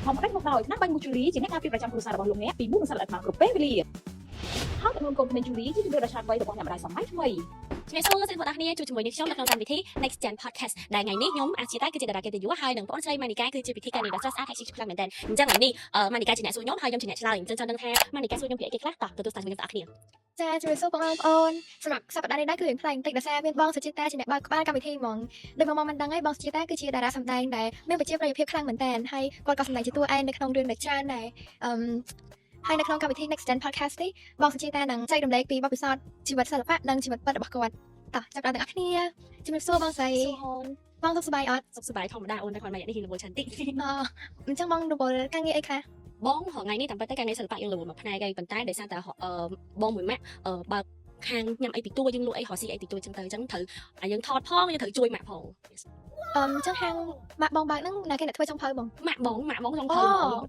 មកcáchមកដល់ឆ្នាំបាញ់មូជូលីជាអ្នកការពារប្រចាំគ្រួសាររបស់លោកអ្នកពីមុខសត្វល្អិតមកគ្រប់ពេលវេលាហើយចំនួនកូនមេជូលីជាជំនឿដ៏ឆ្លាតវៃរបស់អ្នកម្ដាយសម័យថ្មី ជំរាបសួរសូមបងប្អូនគ្នាជួបជាមួយនឹងខ្ញុំនៅក្នុងកម្មវិធី Next Gen Podcast ដែលថ្ងៃនេះខ្ញុំអាចជាតែគឺជាតារាកិត្តិយសហើយនឹងបងស្រីម៉ានីកាគឺជាពិធីការនេះដ៏ស្រស់ស្អាតហើយជាខ្លាំងមែនទែនអញ្ចឹងថ្ងៃនេះម៉ានីកាជាអ្នកសួរខ្ញុំហើយខ្ញុំជាអ្នកឆ្លើយអញ្ចឹងចង់ដឹងថាម៉ានីកាសួរខ្ញុំពីអីគេខ្លះតោះទទួលស្ដាប់ជាមួយខ្ញុំទាំងអស់គ្នា ចាជំរាបសួរបងប្អូនសម្រាប់សប្តាហ៍នេះដែរគឺរឿងផ្លែបន្តិចដោយសារមានបងសុជាតិតាជាអ្នកបើកក្បាលកម្មវិធីហ្មងដោយបងមិនដឹងហើយបងសុជាតិតាគឺជាតារាសម្ដែងដែលមានប្រជាប្រិយភាពខ្លាំងមែនទែនហើយគាត់ក៏សម្ដែងជាតួឯងនៅក្នុងរឿងដ៏ច្រើនដែរហើយនៅក្នុងកម្មវិធី Next Gen Podcast នេះបងសុជាតិតានឹងចែករំលែកពីបទពិសោធន៍ជីវិតសិល្បៈនិងជីវិតពិតរបស់គាត់តោះចាប់ដល់ទាំងអស់គ្នាជំរាបសួរបងស្រីបងសុខសប្បាយអត់ សុខសប្បាយធម្មតាអូនតែគាត់មិននេះរវល់ច្រើនតិច អញ្ចឹងបងរវល់ការងារអីខ្លះ បងថ្ងៃនេះតាមពិតទៅការងារសិល្បៈយើងរវល់មួយផ្នែកហើយប៉ុន្តែដោយសារតែបងមួយម៉ាក់បើខាងញ៉ាំអីពីតួយើងលក់អីរកស៊ីអីពីតួចឹងទៅអញ្ចឹងត្រូវយើងថតផងយើងត្រូវជួយម៉ាក់ផង អញ្ចឹងហាងម៉ាក់បងបើកហ្នឹងណាគេអ្នកធ្វើចុងភៅបង ម៉ាក់បងចុងភៅ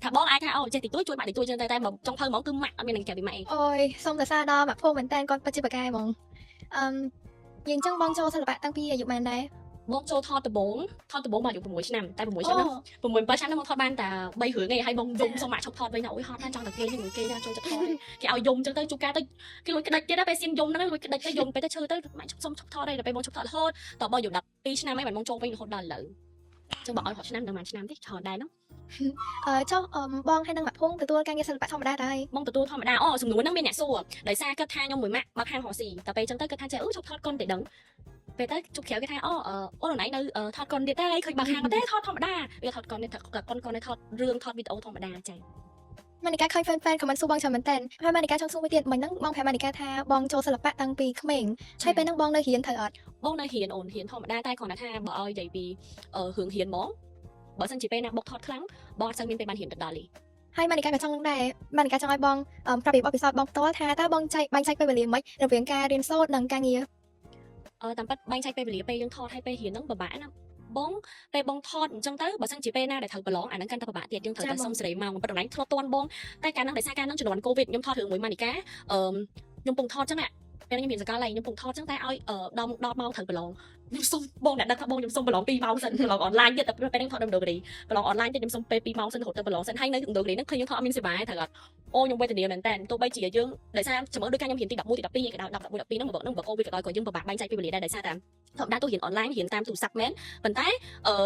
ថាបងអាចថាអូចេះទីទួយជួយម៉ាក់ទីទួយចឹងទៅតែចុងភៅហ្មងគឺម៉ាក់អត់មាននឹងកែពីម៉ាក់អី អូយសូមសរសើរដល់ម៉ាក់ភូមិមែនតើគាត់ពិតជាបកាយហ្មងយើងចឹងបងចូលសិល្បៈតាំងពីអាយុប៉ុន្មានដែរ បងចូលថតដំបងមកអាយុ6ឆ្នាំតែ6ឆ្នាំហ្នឹង6 7ឆ្នាំហ្នឹងបងថតបានតែ3រឿងឯងហើយបងយំសុំម៉ាក់ឈប់ថតវិញថាអូយហត់ថាចង់តែគេហ្នឹងគេចូលចិត្តថតគេឲ្យយំចឹងទៅជួបការទៅគេលួចក្តិចទៀតដល់ពេលសៀមយំហ្នឹងលួចក្តិចទៅយំពេលទៅឈឺទៅម៉ាក់សុំឈប់ថតហើយដល់ពេលបងឈប់ថតរហូតតបងយំ12ឆ្នាំហើយបានបងចូលវិញរហូតដល់ឥឡូវចឹងបងឲ្យ10ឆ្នាំដល់មួយឆ្នាំទេច្រើនដែរហ្នឹង ចុះបងហើយនឹងម៉ាក់ភូមិទទួលការងារសិល្បៈធម្មតាដែរ បងទទួលធម្មតាអូសំណួរហ្នឹងមានអ្នកសួរដោយសារគាត់ថាខ្ញុំមួយម៉ាក់បើខាងរកស៊ីតែពេលចឹងទៅគាត់ថាចេះអូឈប់ថតកុនតែដឹងពេលទៅជប់ក្រៅគេថាអូនណៃនៅថតកុនទៀតតែឃើញបើខាងគាត់ទេថតធម្មតាវាថតកុននេះថតកុននេះថតរឿងថតវីដេអូធម្មតាចា៎ ម៉ានីកាឃើញ fan ខមមិនសួរបងច្រើនមែនតើហើយម៉ានីកាចង់សួរមួយទៀតមិញហ្នឹងបងប្រាប់ម៉ានីកាថាបងចូលសិល្បៈតាំងពីក្មេងហើយពេលហ្នឹងបងនៅរៀនត្រូវអត់ បងនៅរៀនអូនរៀនធម្មតាតែគ្រាន់តែថាបើឲ្យនិយាយពីរឿងរៀនហ្មងបើសិនជាពេលណាបុកថតខ្លាំងបងអត់សូវមានពេលបានរៀនទៅដល់ទេ ហើយម៉ានីកាក៏ចង់ដែរម៉ានីកាចង់ឲ្យបងប្រាប់ពីបទពិសោធន៍បងផ្ទាល់ថាតើបងបែងចែកពេលវេលាមិនរវាងការរៀនសូត្រនិងការងារ តាមពិតបែងចែកពេលវេលាពេលយើងថតហើយពេលរៀនហ្នឹងពិបាកណាបងពេលបងថតអញ្ចឹងទៅបើសិនជាពេលណាដែលត្រូវប្រឡងអាហ្នឹងកាន់តែពិបាកទៀតយើងត្រូវតែសុំសេរីមកប៉ុន្តែធ្លាប់តន់បងតែកាលហ្នឹងដោយសារកាលហ្នឹងជំនាន់កូវីដខ្ញុំថតរឿងមួយម៉ានីកាខ្ញុំពងថតអញ្ចឹងពេលខ្ញុំមានសកលហើយខ្ញុំពងថតអញ្ចឹងតែឲ្យ10ម៉ោងត្រូវប្រឡងខ្ញុំសុំបងអ្នកដឹងថាបងខ្ញុំសុំប្រឡង2ម៉ោងសិនប្រឡងអនឡាញទៀតតែពេលហ្នឹងថតនៅឥណ្ឌូនេស៊ីប្រឡងអនឡាញទៀតខ្ញុំសុំពេល2ម៉ោងសិនរហូតទៅប្រឡងសិនហើយនៅឥណ្ឌូនេស៊ីហ្នឹងឃើញខ្ញុំថតអត់មានសេវាត្រូវអត់អូខ្ញុំវេទនាមែនតើទោះបីជាយើងដោយសារជំរឿនដូចការខ្ញុំរៀនទី11ទី12ឯកដល់11 12ហ្នឹងបើកូវីដក៏ដោយក៏យើងពិបាកបែងចែកពេលវេលាដែរដោយសារតែធម្មតាទោះរៀនអនឡាញរៀនតាមទូរស័ព្ទមែនប៉ុន្តែ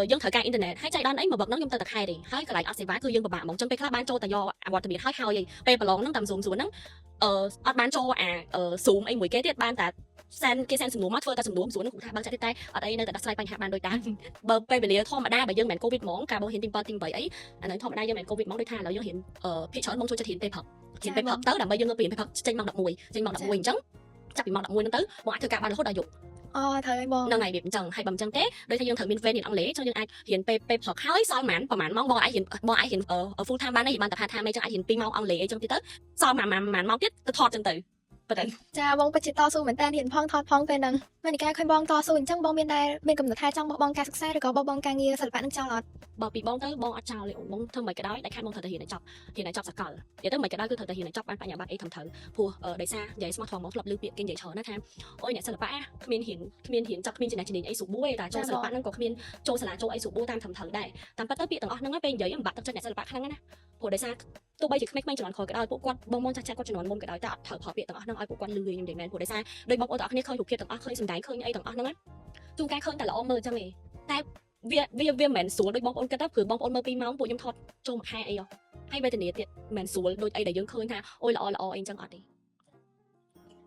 យើងត្រូវការអ៊ីនធឺណិតហើយចៃដន្យអីមកវឹកហ្នឹងខ្ញុំទៅតែខែទេហើយកន្លែងអត់សេវាគឺយើងពិបាកហ្មងចឹងពេលខ្លះបានចូលតែយកវត្តមានហើយពេលប្រឡងហ្នឹងតាម Zoom ហ្នឹងអត់បានចូលអា Zoom អីមួយគេទៀតបានតែគេសែនសំណួរមកធ្វើតែសំណួរហ្នឹងគ្រូថាបើចាក់តែអត់អីនៅតែដោះស្រាយបញ្ហាបានដូចតាមបើពេលវេលាធម្មតាបើយើងមិនកូវីដហ្មងកាលបងហ៊ានទី7ទី8អីអាហ្នឹងធម្មតាយើងមិនកូវីដហ្មងដូចថាឥឡូវយើងហ៊ានភាគច្រើនបងចូលចិត្តហ៊ានពេលព្រឹកហ៊ានពេលព្រឹកទៅដើម្បីយើងងើបពីពេលព្រឹកចេញម៉ោង11ចេញម៉ោង11អញ្ចឹងចាប់ពីម៉ោង11ហ្នឹងទៅបងអាចធ្វើការបានរហូតដល់យប់ អូត្រូវហើយបង ហ្នឹងហើយវាអញ្ចឹងហើយបើមិនអញ្ចឹងទេដូចថាយើងត្រូវមានវេនរៀនអង់គ្លេសចឹងយើងអាចរៀនពេលព្រឹកហើយសល់ប្រហែលម៉ោងបងអាចរៀន full time បានទេបានតែ part time អីចឹងអាចរៀន2ម៉ោងអង់គ្លេសអីចឹងទៀតទៅសល់ប្រហែលម៉ោងទៀតទៅថតចឹងទៅប៉ុណ្ណឹង ចាបងពិតជាតស៊ូមែនតើរៀនផងថតផងពេលហ្នឹងម៉ានីកាឃើញបងតស៊ូអញ្ចឹងបងមានកំណត់ថាចង់បោះបង់ការសិក្សាឬក៏បោះបង់ការងារសិល្បៈនឹងចោលអត់ បើពីបងទៅបងអត់ចោលទេអូនបងធ្វើមិនក៏ដោយតែខាត់បងត្រូវតែរៀនឲ្យចប់សកលនិយាយទៅមិនក៏ដោយគឺត្រូវតែរៀនឲ្យចប់បានបញ្ញាបត្រអីត្រឹមត្រូវព្រោះដោយសារនិយាយស្មោះត្រង់មកធ្លាប់លើពាក្យគេនិយាយច្រើនណាថាអូយអ្នកសិល្បៈគ្មានរៀនចាប់គ្មានចំណេះជំនាញអីស្រួលបួយតែចូលសិល្បៈហ្នឹងក៏គ្មានចូលសាលាចូលអីស្រួលបួយតាមត្រឹមត្រូវដែរតាមពិតទៅពាក្យទាំងអស់ហ្នឹងពេលនិយាយមិនបាក់ទឹកចិត្តអ្នកសិល្បៈខ្លាំងណាព្រោះដោយសារទោះបីជាក្មេងៗជំនាន់ក្រោយក៏ដោយពួកគាត់បងចាស់គាត់ជំនាន់មុនក៏ដោយតែអត់ត្រូវប្រើពាក្យទាំងអស់ហ្នឹងឲ្យពួកគាត់លឺខ្ញុំនិយាយមែនព្រោះដោយសារដោយបងប្អូនទាំងអស់គ្នាឃើញរូបភាពទាំងអស់ឃើញសម្ដែងឃើញអីទាំងអស់ហ្នឹងជួនកាលឃើញតែល្អមើលអញ្ចឹងឯងតែវាមិនមែនស្រួលដូចបងប្អូនគិតទៅព្រោះបងប្អូនមើល2ម៉ោងពួកខ្ញុំថតចូលមួយខែអីហើយវេទនាទៀតមិនមែនស្រួលដូចអីដែលយើងឃើញថាអូយល្អអីអញ្ចឹងអត់ទេ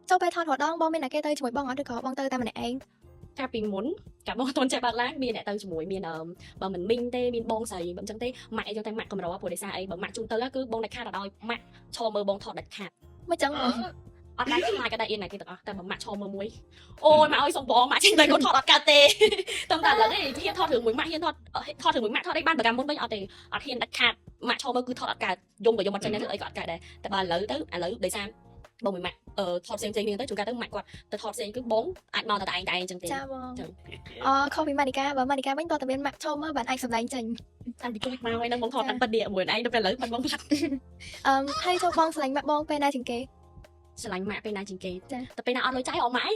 ចូលពេលថតរដងបងមានអ្នកគេទៅជាមួយបងអត់ឬក៏បងទៅតែម្នាក់ឯង កាលពីមុនកាលបងអត់ទាន់ចេះបើកឡានមានអ្នកទៅជាមួយមានបើមិនមីងទេមានបងស្រីបើមិនចឹងទេម៉ាក់អីចឹងតែម៉ាក់កម្រព្រោះដោយសារអីបើម៉ាក់ជូនទៅគឺបងដាច់ខាតអត់ឲ្យម៉ាក់ឈរមើលបងថតដាច់ខាត មិនចឹង អត់ដាច់ខ្លាចក៏ដាច់អ៊ីនណាគេទាំងអស់តែបើម៉ាក់ឈរមើលមួយអូយម៉ាក់ឲ្យសុំបងម៉ាក់ចេញទៅគាត់ថតអត់កើតទេតាមតែឥឡូវនេះហ៊ានថតរឿងមួយម៉ាក់ហ៊ានថតរឿងមួយម៉ាក់ថតអីបានប្រកាសមុនវិញអត់ទេអត់ហ៊ានដាច់ខាតម៉ាក់ឈរមើលគឺថតអត់កើតយំក៏យំអត់ចេញដែរធ្វើអីក៏អត់កើតដែរតែបើឥឡូវដោយសារបងមួយម៉ាក់ថតផ្សេងៗគ្នាទៅជួនកាលទៅម៉ាក់គាត់ទៅថតផ្សេងគឺបងអាចមកតែឯងអញ្ចឹងទេ ចាបងខុសពីម៉ានីកាបើម៉ានីកាវិញតើតែមានម៉ាក់ឈរមើលបានអាចសម្ដែងចេញ តាមពីគូមកហើយនឹងបងថតតាមប៉ិតនេះមួយឯងទៅពេលឥឡូវប៉ិតបងផ្លាត់ ហើយចូលបងឆ្លាញ់ម៉ាក់បងពេលណាជាងគេ ឆ្លាញ់ម៉ាក់ពេលណាជាងគេតែពេលណាអត់លុយចាយរកម៉ាក់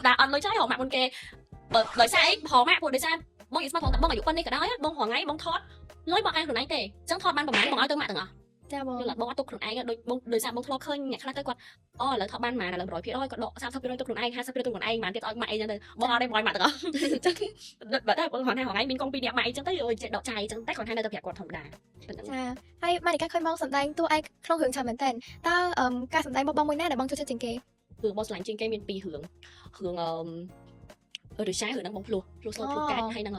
តែអត់លុយចាយរកម៉ាក់មុនគេបើដោយសារអីរកម៉ាក់ព្រោះដោយសារបងនិយាយស្មាត់ផងតែបងអាយុប៉ុណ្នេះក៏ដោយបងរងថ្ងៃបងថត លុយបងឯងខ្លួនឯងទេចឹងថតបានប្រហែលបងឲ្យទៅម៉ាក់ទាំងអស់ ចាបង យល់អត់បងអត់ទុកខ្លួនឯងដូចបងដោយសារបងធ្លាប់ឃើញអ្នកខ្លះទៅគាត់អូឥឡូវថតបានប៉ុន្មានឥឡូវ100%គាត់ដក30%ទុកខ្លួនឯង50%ទុកខ្លួនឯងបានទៀតឲ្យម៉ាក់អីចឹងទៅបងអត់ទេបងឲ្យម៉ាក់ទាំងអស់ចឹងបើតែបងគ្រាន់តែថ្ងៃមានកងពីរនាក់ម៉ាក់អីចឹងទៅអើយចេះដកចាយចឹងតែគ្រាន់តែនៅតែប្រាប់គាត់ធម្មតាប៉ុណ្ណឹង ចាហើយម៉ានីកាឃើញបងសម្ដែងតួឯកក្នុងរឿងច្រើនមែនតើការសម្ដែងរបស់បងមួយណាដែលបងចូលចិត្តជាងគេ គឺបងឆ្លាញ់ជាងគេមាន2រឿងឬឆារឿងហ្នឹងបងភ្លោះស្លូតភ្លោះកាច់ហើយនឹ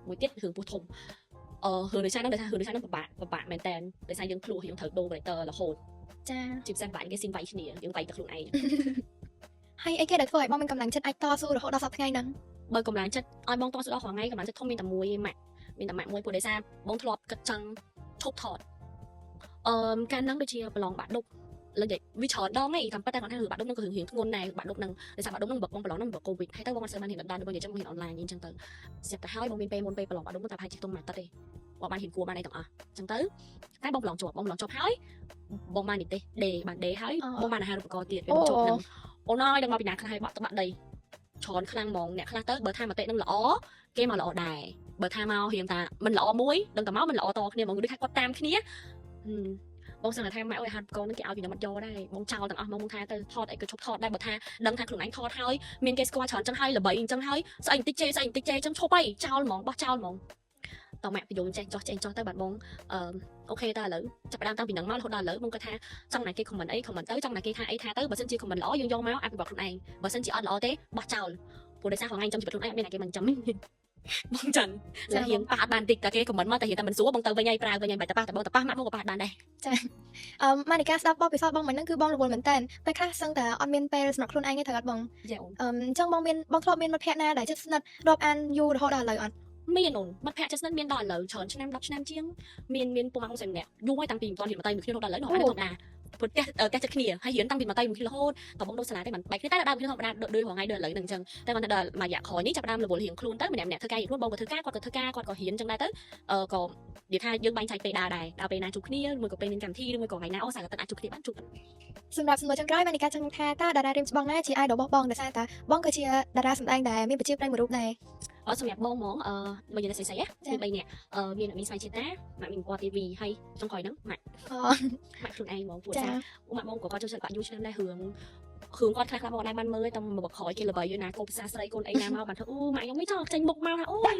ងមួយទៀតរឿងពោះធំរឿងឬឆាហ្នឹងដោយសាររឿងឬឆាហ្នឹងពិបាកមែនតើដោយសារយើងភ្លោះយើងត្រូវដូរ character រហូត ចា ជាពិសេសបាក់គេស៊ីនវាយគ្នាយើងវាយតែខ្លួនឯង ហើយអីគេដែលធ្វើឲ្យបងមានកម្លាំងចិត្តអាចតស៊ូរហូតដល់សប្តាហ៍ថ្ងៃហ្នឹង បើកម្លាំងចិត្តឲ្យបងតស៊ូដល់រាល់ថ្ងៃកម្លាំងចិត្តធំមានតែមួយម៉ាក់មានតែម៉ាក់មួយព្រោះដោយសារបងធ្លាប់គិតចង់ឈប់ថតការហ្នឹងដូចជាប្រឡងបាក់ដប់លើនិយាយវាច្រើនដងឯងតាមពិតតែគាត់ថារឿងបាក់ដប់ហ្នឹងក៏រឿងធ្ងន់ដែរបាក់ដប់ហ្នឹងដោយសារបាក់ដប់ហ្នឹងបងប្រឡងហ្នឹងបើកូវីដហើយទៅបងអត់ស្គាល់បានហ៊ានដល់បងនិយាយចឹងបងហ៊ានអនឡាញអញ្ចឹងទៅស្រាប់តែហើយបងមានពេលមុនពេលប្រឡងបាក់ដប់ហ្នឹងតែប្រហែលជាខ្ទង់មួយអាទិត្យទេបងបានហ៊ានគួរបានអីទាំងអស់អញ្ចឹងទៅតែបងប្រឡងជាប់ហើយបងបាននិទេសដេបានដេហើយបងបានអាហារូបករណ៍ទៀតពេលជាប់ហ្នឹងអូនអើយដឹងមកពីណាខ្លះហើយបាក់ទឹកបាក់ដីច្រើនខ្លាំងហ្មងអ្នកខ្លះទៅបើថាមតិនឹងល្អគេមកល្អដែរបើថាមករៀងថាមិនល្អមួយដឹងតែមកមិនល្អតគ្នាហ្មងដូចថាគាត់តាមគ្នាបងសឹងថាម៉ែអើយហាត់កូននឹងគេឲ្យពីខ្ញុំអត់យកដែរបងចោលទាំងអស់មកបងថាទៅថតអីក៏ឈប់ថតដែរបើថាដឹងថាខ្លួនឯងថតហើយមានគេស្គាល់ច្រើនចឹងហើយល្បីអញ្ចឹងហើយស្អីបន្តិចចេចឹងឈប់ហើយចោលហ្មងបោះចោលហ្មងតម៉ែបញ្យល់ចេះចោះទៅបាទបងអូខេតើឥឡូវចាប់ផ្ដើមតាំងពីហ្នឹងមករហូតដល់ឥឡូវបងគាត់ថាចង់ណាគេខមមិនអីខមមិនទៅចង់ណាគេថាអីថាទៅបើសិនជាខមមិនល្អយើងយកមកអភិវឌ្ឍខ្លួនឯងបើសិនជាអត់ល្អទេបោះចោលព្រោះដោយសារខ្លួនឯងចាំជីវិតខ្លួនឯងអត់មានណាគេមិនចាំទេបងចឹងតែរៀងប៉ះបានតិចតែគេខមមិនមកតែរៀងតែមិនស្រួលបងទៅវិញហើយប្រើវិញហើយបាច់តែប៉ះតែបងទៅប៉ះម៉ាក់បងក៏ប៉ះបានដែរ ម៉ានីកាស្ដាប់បបពិសោធន៍បងមិនហ្នឹងគឺបងរវល់មែនតើពេលខ្លះសឹងតែអត់មានពេលសម្រាប់ខ្លួនឯងទេត្រូវអត់បង ចាអូន អញ្ចឹងបងធ្លាប់មានមិត្តភក្តិណាដែលចិត្តស្និទ្ធរាប់អានយូររហូតដល់ឥឡូវអត់ មានអូនមិត្តភក្តិចិត្តស្និទ្ធមានដល់ឥឡូវច្រើនឆ្នាំ10ឆ្នាំជាងមានពូម៉ាក់ខ្ញុំម្នាក់យូរហើយតាំងពីមិនទាន់រៀនមកតៃមួយគ្នារហូតដល់ឥឡូវនោះអត់ធម្មតាព្រោះផ្ទះចិត្តគ្នាហើយរៀនតាំងពីមកតៃមួយគ្នារហូតតបងដូរសាលាទេមិនបែកគ្នាតែដើមគ្នាធម្មតាដូចរហងៃដូចឥឡូវហ្នឹងអញ្ចឹងតែគាត់ទៅដល់មួយរយៈក្រោយនេះចាប់ដើមរវល់រៀងខ្លួនទៅម្នាក់ធ្វើការរៀងខ្លួនបងក៏ធ្វើការគាត់ក៏ធ្វើការគាត់ក៏រៀនអញ្ចឹងដែរទៅក៏និយាយថាយើងបែងចែកពេលដើរដែរដល់ពេលណាជួបគ្នាឬមួយក៏ពេលមានកម្មវិធីឬមួយក៏ថ្ងៃណាអូសៅរ៍អាទិត្យអាចជួបគ្នាបានជួប សម្រាប់សំណួរចុងក្រោយម៉ានីកាចង់ថាតើតារារៀមច្បងណាជា idol របស់បងដោយសារតែបងក៏ជាតារាសម្ដែងដែលមានប្រជាប្រិយមួយរូបដែរ សម្រាប់បងហ្មងបើនិយាយតែស្អីមាន3នាក់មានមីស្វ័យជាតិតាម៉ាក់មីពណ៌ TV ហើយចុងក្រោយហ្នឹងម៉ាក់ខ្លួនឯងហ្មងពួកសាម៉ាក់បងក៏គាត់ចូលចិត្តបាក់យូរឆ្នាំដែររឿងគាត់ខ្លះបងអត់ដែរបានមើលតែមកក្រោយគេល្បីយូរណាកូនភាសាស្រីកូនអីណាមកបានថាអូម៉ាក់ខ្ញុំមិនចង់ចេញមុខមកថាអូយ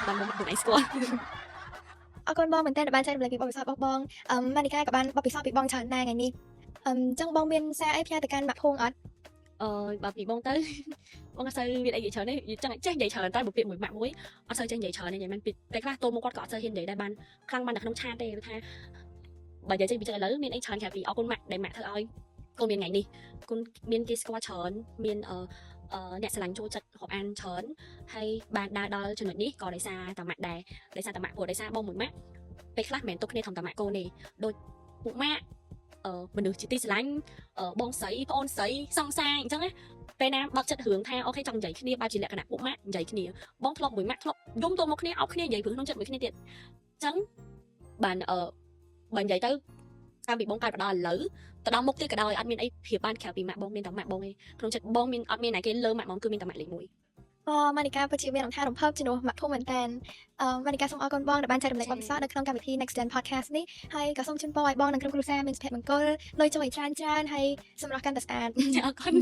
បានមកខ្លួនឯងស្គាល់ អរគុណបងមែនតើបានចែករំលែកពីបទពិសោធន៍របស់បងម៉ានីកាក៏បានបទពិសោធន៍ពីបងច្រើនដែរថ្ងៃនេះអញ្ចឹងបងមានសារអីផ្ញើទៅកាន់ម៉ាក់ភួងអត់ បើពីបងទៅបងអត់សូវមានអីនិយាយច្រើនទេចឹងចេះនិយាយច្រើនតែបើពាក្យមួយម៉ាក់មួយអត់សូវចេះនិយាយច្រើនទេនិយាយមិនពីតែខ្លះតូនមកគាត់ក៏អត់សូវហ៊ាននិយាយដែរបានខ្លាំងបានតែក្នុងឆាតទេថាបើនិយាយចេះពីចឹងឥឡូវមានអីច្រើនក្រៅពីអរគុណម៉ាក់ដែលម៉ាក់ធ្វើឲ្យកូនមានថ្ងៃនេះកូនមានគេស្គាល់ច្រើនមានអ្នកស្រឡាញ់ចូលចិត្តរាប់អានច្រើនហើយបានដើរដល់ចំណុចនេះក៏ដោយសារតាម៉ាក់ដែរដោយសារតាម៉ាក់ព្រោះដោយសារបងមួយម៉ាក់ពេលខ្លះមិនមែនទុកគ្នាធំតាម៉ាក់កូនទេដូចពួកម៉ាក់មនុស្សជាទីស្រឡាញ់បងស្រីប្អូនស្រីសង្សារអញ្ចឹងណាពេលណាបើកចិត្តរឿងថាអូខេចង់និយាយគ្នាបែបជាលក្ខណៈពួកម៉ាក់និយាយគ្នាបងធ្លាប់មួយម៉ាក់ធ្លាប់យំទៅមកគ្នាអោបគ្នានិយាយរឿងក្នុងចិត្តមួយគ្នាទៀតអញ្ចឹងបានបើនិយាយទៅតាំងពីបងកើតមកដល់ឥឡូវទៅដល់មុខទៀតក៏ដោយអត់មានអីព្រៀបបានក្រៅពីម៉ាក់បងមានតែម៉ាក់បងឯងក្នុងចិត្តបងមានអត់មានណាគេលើម៉ាក់បងគឺមានតែម៉ាក់លេខ1 ម៉ានីកាពិតជាមានអង្ការរំភើបជំនួសម៉ាក់ភូមិមែនតើម៉ានីកាសូមអរគុណបងដែលបានចែករំលែកបទពិសោធន៍នៅក្នុងកម្មវិធី Next Gen Podcast នេះហើយក៏សូមជូនពរឲ្យបងនិងក្រុមគ្រួសារមានសុភមង្គលលុយចូលឲ្យច្រើនហើយសម្រស់កាន់តែស្អាតអរគុណ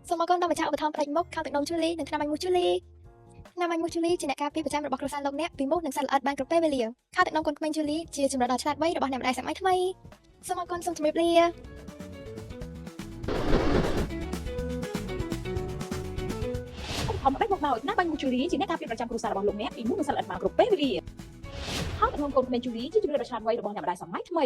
សូមអរគុណដល់ម្ចាស់ឧបត្ថម្ភផ្ដាច់មុខខោទឹកនំជូលីនិងថ្នាំបាញ់មូសជូលីថ្នាំបាញ់មូសជូលីជាអ្នកការពារប្រចាំរបស់គ្រួសារលោកអ្នកពីមូសនិងសត្វល្អិតបានគ្រប់ពេលវេលាខោទឹកនំកូនក្មេងជូលីជាជំរើសដ៏ឆ្លាតវៃរបស់អ្នកម្ដាយសម័យថ្មីសូមអរគុណសូមជម្រាបលា ខំបេះមកដោយណាបាញ់មូជូរីជាអ្នកការពារប្រចាំគ្រួសាររបស់លោកអ្នកពីមូសនិងសត្វល្អិតមកគ្រប់ពេលវេលាហើយក្នុងកូនក្មេងជូរីជាជំរឿនដ៏ឆ្លាតវៃរបស់អ្នកម្ដាយសម័យថ្មី